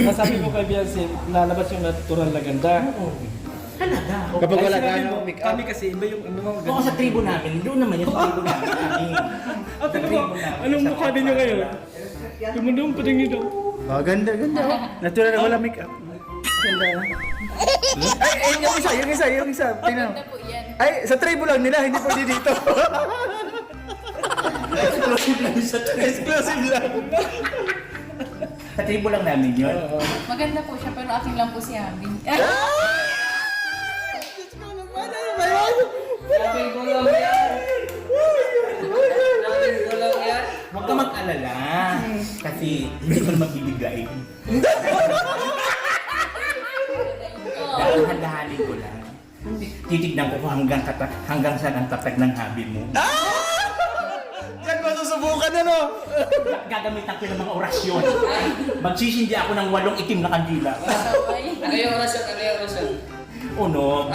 Nasabi ko kay Biancy, lalabas yung natural na ganda. Talaga. Kapag wala Ay, sinabi ka mo, make up. kami kasi iba yung ano ganda. Oo, sa tribo namin. Doon naman yun sa tribo namin. Ah, pero anong mukha ninyo ngayon? Yung mundo pa rin nito. Oh, ganda, ganda. Oh. Natural na wala make up. Ganda. Ay, yung isa. Tingnan mo. Maganda po yan. Ay, sa tribo lang nila, hindi pwede dito. Exclusive lang yun sa tribo. Exclusive lang. Sa tribo lang namin yun. Maganda po siya, pero aking lang po si Abby. Sabi ko lang yan. Sabi ko lang yan. Huwag ka mag-alala. Kasi hindi ko na magbibigay. Dahan-dahanin ko lang. Titignan ko kung hanggang saan ang tatag ng habi mo. Yan, masusubukan na, no? Gagamitan ko ng mga orasyon. Magsisindi ako ng 8 itim na kandila. Ano yung orasyon? Ano yung orasyon? Unog.